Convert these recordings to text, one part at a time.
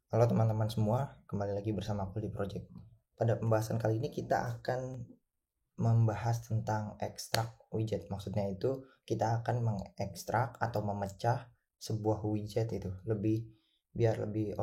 Halo teman-teman semua, kembali lagi bersama aku di Project. Pada pembahasan kali ini kita akan membahas tentang ekstrak widget. Maksudnya itu kita akan mengekstrak atau memecah sebuah widget itu biar lebih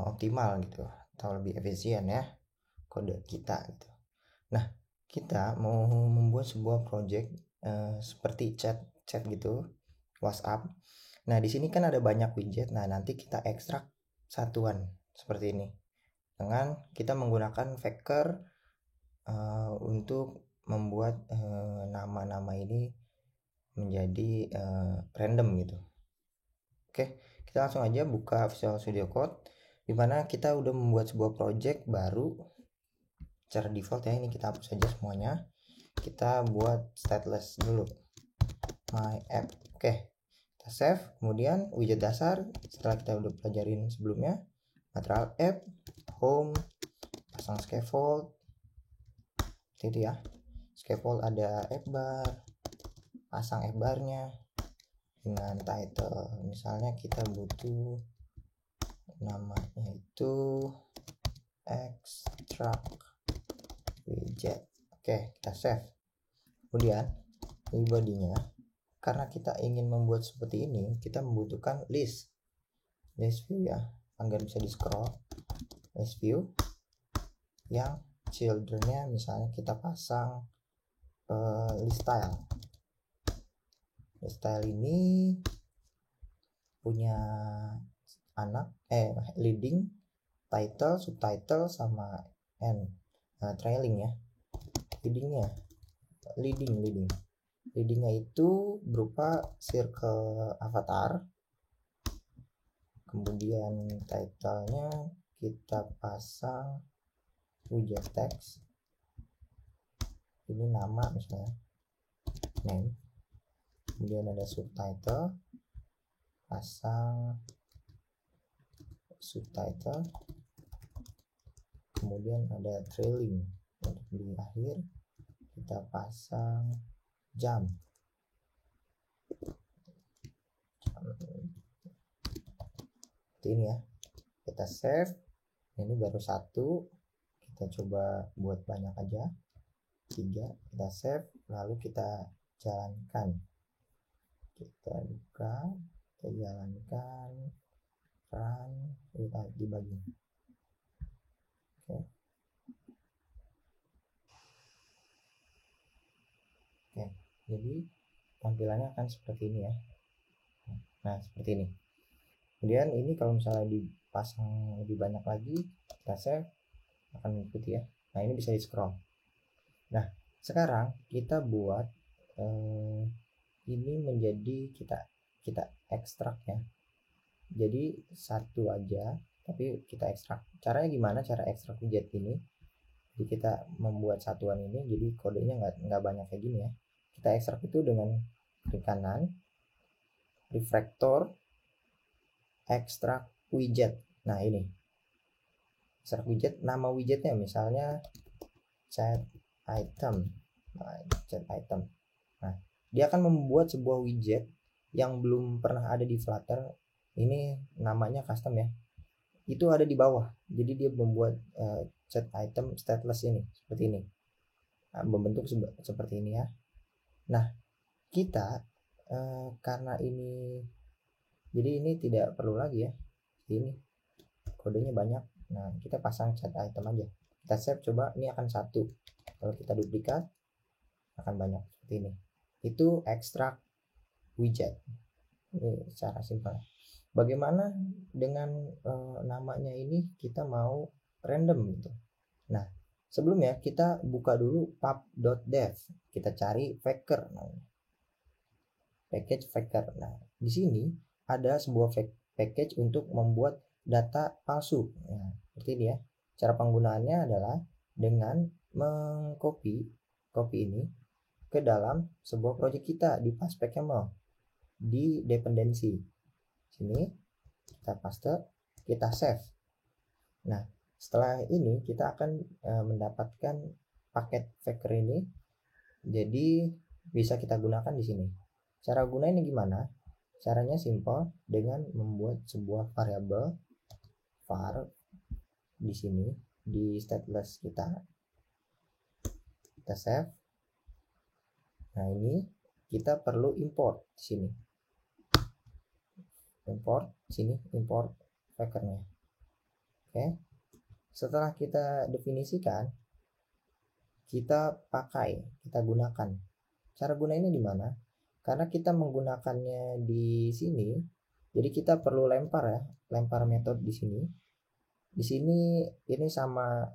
optimal gitu atau lebih efisien ya kode kita gitu. Nah, kita mau membuat sebuah project seperti chat gitu, WhatsApp. Nah, di sini kan ada banyak widget. Nah, nanti kita ekstrak satuan seperti ini dengan kita menggunakan Vector untuk membuat nama-nama ini menjadi random gitu. Oke, kita langsung aja buka Visual Studio Code dimana kita udah membuat sebuah project baru. Secara default ya, ini kita hapus saja semuanya. Kita buat stateless dulu, my app. Oke, kita save. Kemudian widget dasar setelah kita udah pelajarin sebelumnya, material app, home, pasang scaffold seperti itu ya. Scaffold ada app bar, pasang app barnya dengan title. Misalnya kita butuh namanya itu extract widget. Oke, kita save. Kemudian di bodinya, karena kita ingin membuat seperti ini, kita membutuhkan list view ya, agar bisa di scroll. List view yang childrennya misalnya kita pasang list style ini punya anak leading, title, subtitle, sama end. Trailing ya. Leadingnya itu berupa circle avatar. Kemudian titlenya kita pasang widget text, ini nama misalnya name. Kemudian ada subtitle, pasang subtitle. Kemudian ada trailing, untuk di akhir kita pasang jam. Seperti ini ya. Kita save. Ini baru satu, kita coba buat banyak aja, 3. Kita save, lalu kita jalankan. Kita buka, kita jalankan, run, kita dibagi. Oke, jadi tampilannya akan seperti ini ya. Nah, seperti ini. Kemudian ini kalau misalnya dipasang lebih banyak lagi, kita save, akan mengikuti ya. Nah, ini bisa di scroll. Nah, sekarang kita buat ini menjadi kita ekstrak ya. Jadi satu aja, tapi kita ekstrak. Caranya gimana? Cara ekstrak widget ini? Jadi kita membuat satuan ini, jadi kodenya nggak banyak kayak gini ya. Kita ekstrak itu dengan klik kanan, refactor, ekstrak widget. Nah, ini ekstrak widget, nama widgetnya misalnya chat item. Nah, dia akan membuat sebuah widget yang belum pernah ada di Flutter. Ini namanya custom ya, itu ada di bawah. Jadi dia membuat chat item stateless ini seperti ini, membentuk seperti ini ya. Nah, kita karena ini, jadi ini tidak perlu lagi ya, ini kodenya banyak. Nah, kita pasang chat item aja, kita save. Coba ini akan satu, kalau kita duplikat akan banyak seperti ini. Itu ekstrak widget. Ini secara simpel. Bagaimana dengan namanya ini, kita mau random gitu. Nah, sebelumnya kita buka dulu pub.dev, kita cari Vector namanya, package Vector. Nah, di sini ada sebuah package untuk membuat data palsu. Nah, seperti ini ya. Cara penggunaannya adalah dengan mengcopy ini ke dalam sebuah project kita di paste.yaml di dependency. Sini kita paste, kita save. Nah, setelah ini kita akan mendapatkan paket Vector ini, jadi bisa kita gunakan di sini. Cara gunanya gimana? Caranya simple dengan membuat sebuah variabel var di sini di stateless kita save. Nah, ini kita perlu import di sini. Import sini, import factornya. Oke. Setelah kita definisikan, kita gunakan. Cara gunainnya di mana? Karena kita menggunakannya di sini, jadi kita perlu lempar metode di sini. Di sini ini sama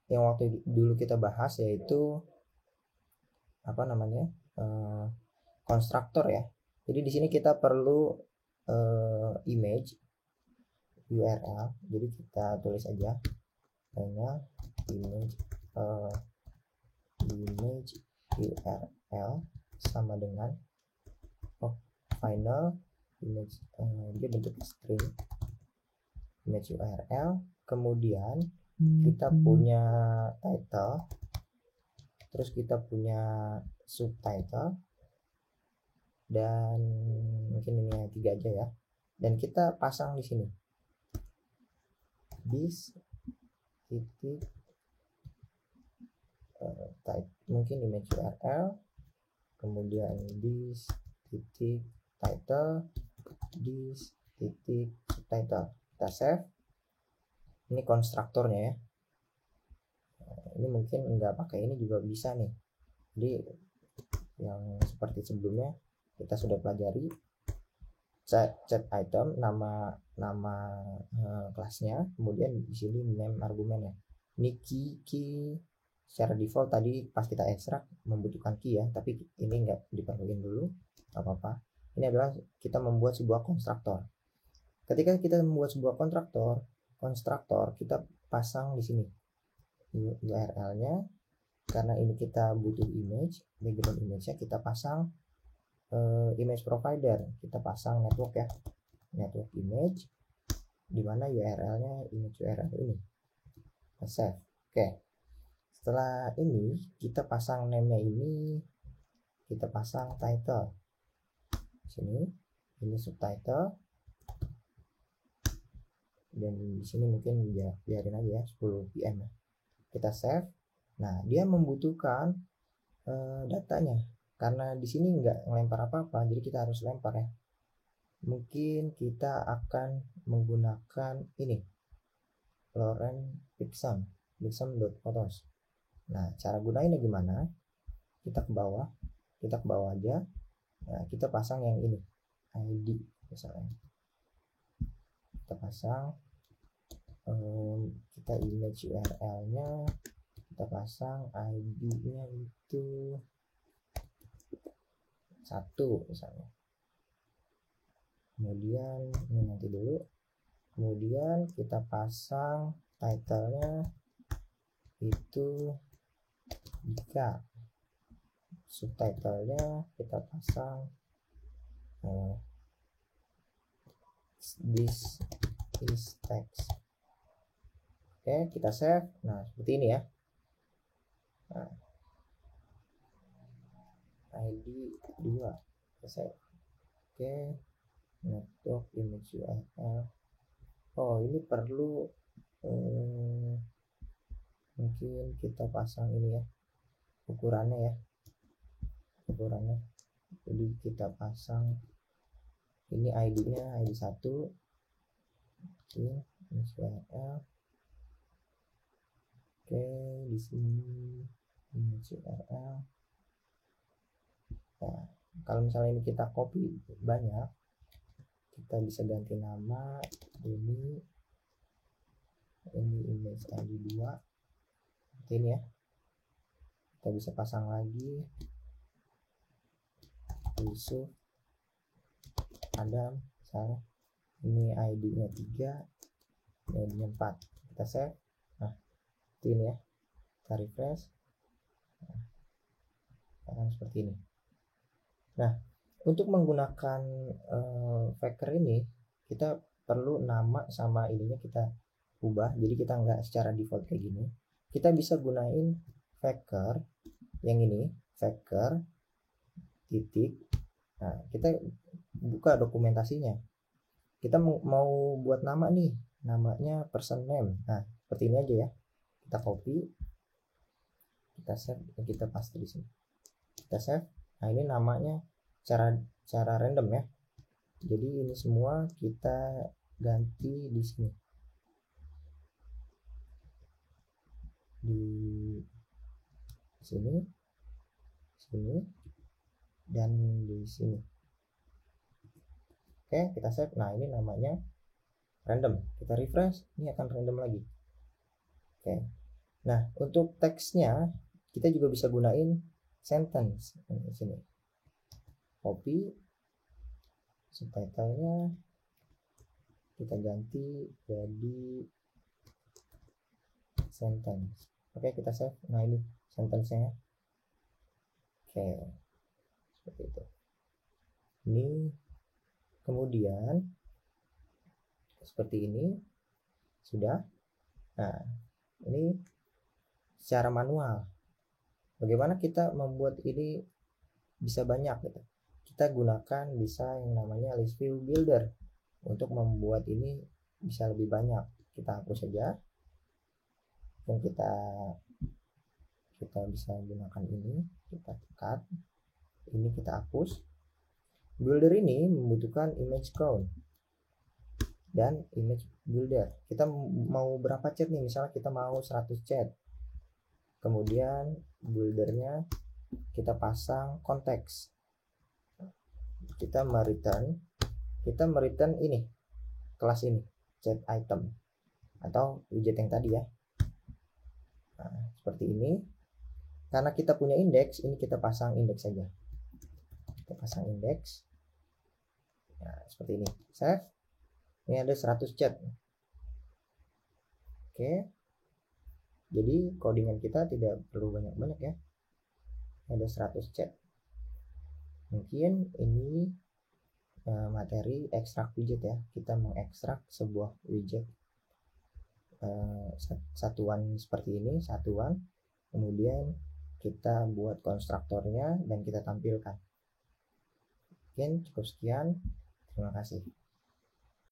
yang waktu dulu kita bahas, yaitu konstruktor ya. Jadi di sini kita perlu image URL. Jadi kita tulis aja image URL sama dengan final image, dia bentuk string image URL. Kemudian kita punya title, terus kita punya subtitle, dan mungkin ini yang 3 aja ya. Dan kita pasang di sini this titik type, mungkin image URL, kemudian this titik title, this titik subtitle. Kita save. Ini konstruktornya ya. Ini mungkin nggak pakai ini juga bisa nih. Jadi yang seperti sebelumnya kita sudah pelajari, set item, nama kelasnya, kemudian di sini name argumennya. Ini key secara default tadi pas kita ekstrak membutuhkan key ya, tapi ini nggak diperlukan dulu, nggak apa-apa. Ini adalah kita membuat sebuah konstruktor. Ketika kita membuat sebuah konstruktor, kita pasang di sini URL-nya. Karena ini kita butuh image, background image-nya kita pasang image provider, kita pasang network ya, network image, dimana URL-nya image URL ini. Save. Oke. Setelah ini kita pasang name-nya, ini kita pasang title sini, ini subtitle, dan di sini mungkin ya biarin aja ya 10 pm ya. Kita save. Nah, dia membutuhkan datanya, karena di sini nggak ngelempar apa-apa, jadi kita harus lempar ya. Mungkin kita akan menggunakan ini Lorem Pixum.photos. Nah, cara gunainnya gimana? Kita ke bawah aja. Nah, kita pasang yang ini ID misalnya. Kita pasang kita image URL-nya, kita pasang ID-nya itu 1 misalnya. Kemudian ini nanti dulu. Kemudian kita pasang title-nya itu 3. Subtitle-nya kita pasang this is text. Oke, kita save. Nah, seperti ini ya. Nah, ID 2 kita save. Oke, network image URL. Oh, ini perlu mungkin kita pasang ini ya, ukurannya. Jadi kita pasang ini ID-nya ID 1. Oke, image URL. Oke, di sini image URL. Nah, kalau misalnya ini kita copy banyak, kita bisa ganti nama, ini image ID 2 seperti ini ya. Kita bisa pasang lagi Yusuf Adam misalnya, ini ID-nya 3, ID-nya 4. Kita save. Nah, ini ya, kita refresh. Nah, akan seperti ini. Nah, untuk menggunakan factor ini kita perlu nama sama ininya kita ubah, jadi kita nggak secara default kayak gini. Kita bisa gunain factor yang ini, factor titik. Nah, kita buka dokumentasinya. Kita mau buat nama nih, namanya person name. Nah, seperti ini aja ya. Kita copy, kita save, kita paste di sini. Kita save. Nah, ini namanya cara random ya. Jadi ini semua kita ganti di sini. Di sini, dan di sini. Oke, kita save. Nah, ini namanya random. Kita refresh, ini akan random lagi. Oke. Nah, untuk teksnya kita juga bisa gunain sentence di sini. Copy, subtitlenya kita ganti jadi sentence. Oke, kita save. Nah, ini sentence-nya. Oke, seperti itu. Ini kemudian seperti ini sudah. Nah, ini secara manual. Bagaimana kita membuat ini bisa banyak gitu? Kita gunakan bisa yang namanya list view builder untuk membuat ini bisa lebih banyak. Kita hapus saja. Dan kita bisa gunakan ini, kita cut, ini kita hapus. Builder ini membutuhkan image count dan image builder. Kita mau berapa chat nih, misalnya kita mau 100 chat, kemudian buildernya kita pasang konteks, kita mereturn ini kelas ini, chat item atau widget yang tadi ya. Nah, seperti ini. Karena kita punya indeks, ini kita pasang indeks saja. Kita pasang indeks. Nah, seperti ini. Save. Ini ada 100 chat. Oke. Jadi codingan kita tidak perlu banyak-banyak ya. Ada 100 chat. Mungkin ini materi ekstrak widget ya. Kita mengekstrak sebuah widget satuan seperti ini, satuan. Kemudian kita buat konstruktornya dan kita tampilkan. Mungkin cukup sekian. Terima kasih.